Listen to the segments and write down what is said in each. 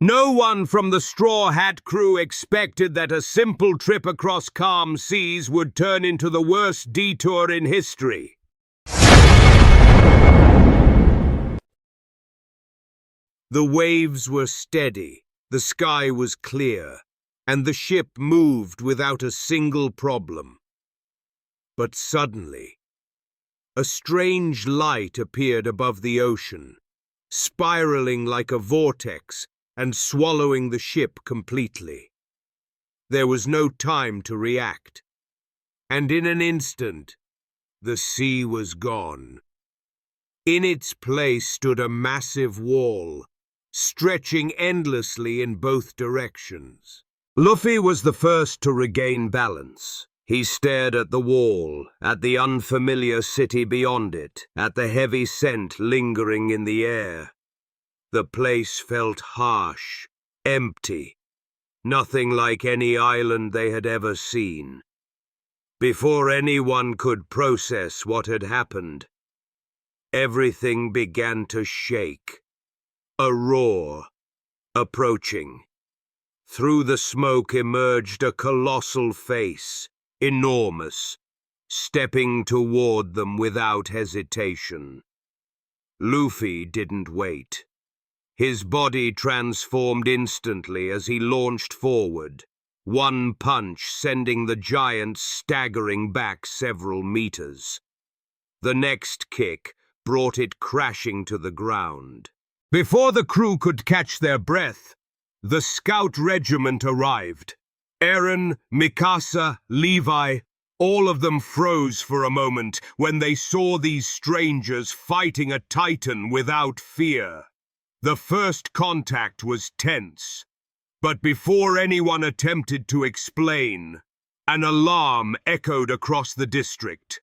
No one from the Straw Hat crew expected that a simple trip across calm seas would turn into the worst detour in history. The waves were steady, the sky was clear, and the ship moved without a single problem. But suddenly, a strange light appeared above the ocean, spiraling like a vortex and swallowing the ship completely. There was no time to react, and in an instant, the sea was gone. In its place stood a massive wall, stretching endlessly in both directions. Luffy was the first to regain balance. He stared at the wall, at the unfamiliar city beyond it, at the heavy scent lingering in the air. The place felt harsh, empty, nothing like any island they had ever seen. Before anyone could process what had happened, everything began to shake. A roar, approaching. Through the smoke emerged a colossal face, enormous, stepping toward them without hesitation. Luffy didn't wait. His body transformed instantly as he launched forward, one punch sending the giant staggering back several meters. The next kick brought it crashing to the ground. Before the crew could catch their breath, the scout regiment arrived. Eren, Mikasa, Levi, all of them froze for a moment when they saw these strangers fighting a titan without fear. The first contact was tense, but before anyone attempted to explain, an alarm echoed across the district.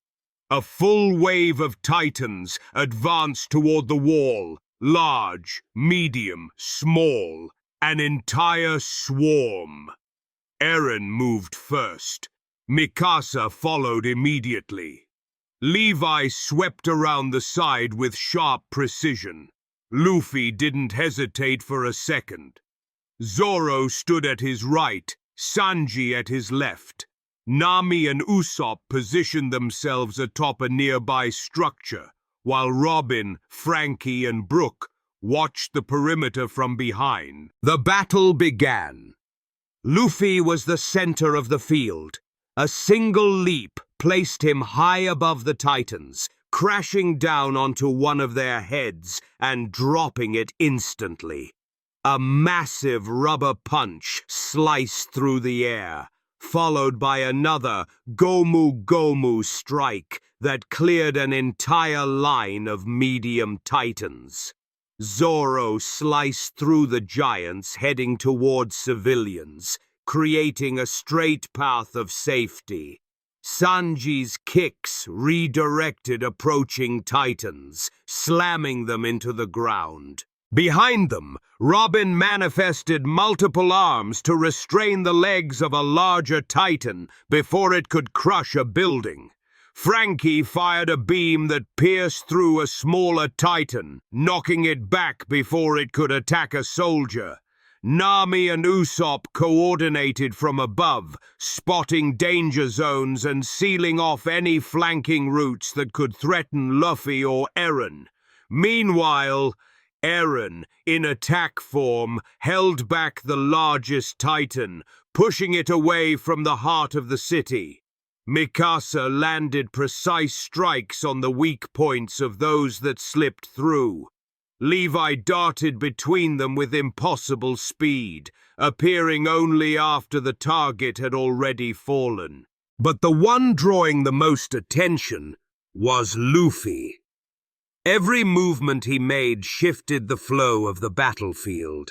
A full wave of titans advanced toward the wall, large, medium, small, an entire swarm. Eren moved first. Mikasa followed immediately. Levi swept around the side with sharp precision. Luffy didn't hesitate for a second. Zoro stood at his right, Sanji at his left. Nami and Usopp positioned themselves atop a nearby structure, while Robin, Frankie, and Brook watched the perimeter from behind. The battle began. Luffy was the center of the field. A single leap placed him high above the Titans, crashing down onto one of their heads and dropping it instantly. A massive rubber punch sliced through the air, followed by another Gomu Gomu strike that cleared an entire line of medium Titans. Zoro sliced through the giants heading towards civilians, creating a straight path of safety. Sanji's kicks redirected approaching Titans, slamming them into the ground. Behind them, Robin manifested multiple arms to restrain the legs of a larger Titan before it could crush a building. Frankie fired a beam that pierced through a smaller Titan, knocking it back before it could attack a soldier. Nami and Usopp coordinated from above, spotting danger zones and sealing off any flanking routes that could threaten Luffy or Eren. Meanwhile, Eren, in attack form, held back the largest Titan, pushing it away from the heart of the city. Mikasa landed precise strikes on the weak points of those that slipped through. Levi darted between them with impossible speed, appearing only after the target had already fallen. But the one drawing the most attention was Luffy. Every movement he made shifted the flow of the battlefield.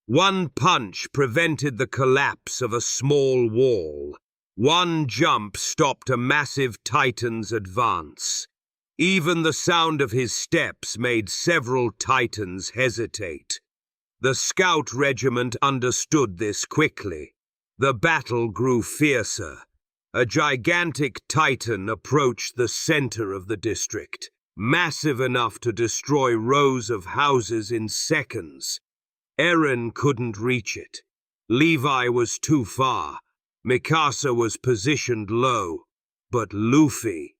One punch prevented the collapse of a small wall. One jump stopped a massive Titan's advance. Even the sound of his steps made several Titans hesitate. The scout regiment understood this quickly. The battle grew fiercer. A gigantic Titan approached the center of the district, massive enough to destroy rows of houses in seconds. Eren couldn't reach it. Levi was too far. Mikasa was positioned low. But Luffy,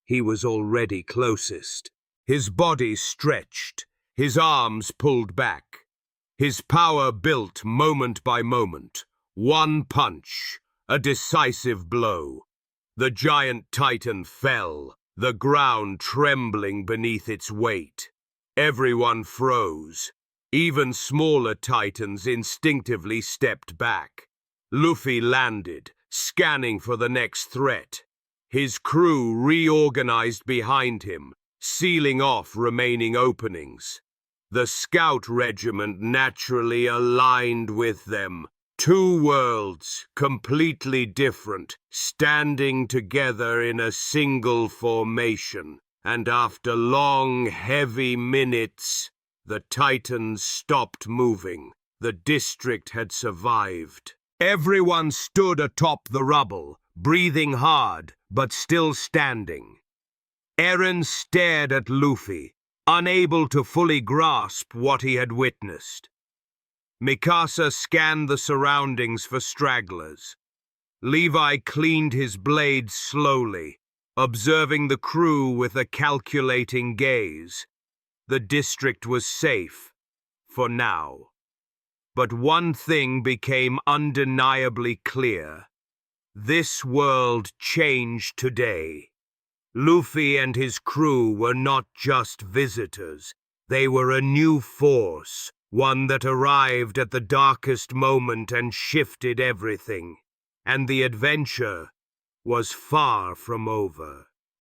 he was already closest. His body stretched, his arms pulled back. His power built moment by moment. One punch, a decisive blow. The giant titan fell, the ground trembling beneath its weight. Everyone froze. Even smaller titans instinctively stepped back. Luffy landed, scanning for the next threat. His crew reorganized behind him, sealing off remaining openings. The scout regiment naturally aligned with them. Two worlds, completely different, standing together in a single formation. And after long, heavy minutes, the Titans stopped moving. The district had survived. Everyone stood atop the rubble, breathing hard, but still standing. Eren stared at Luffy, unable to fully grasp what he had witnessed. Mikasa scanned the surroundings for stragglers. Levi cleaned his blade slowly, observing the crew with a calculating gaze. The district was safe, for now. But one thing became undeniably clear. This world changed today. Luffy and his crew were not just visitors. They were a new force, one that arrived at the darkest moment and shifted everything. And the adventure was far from over.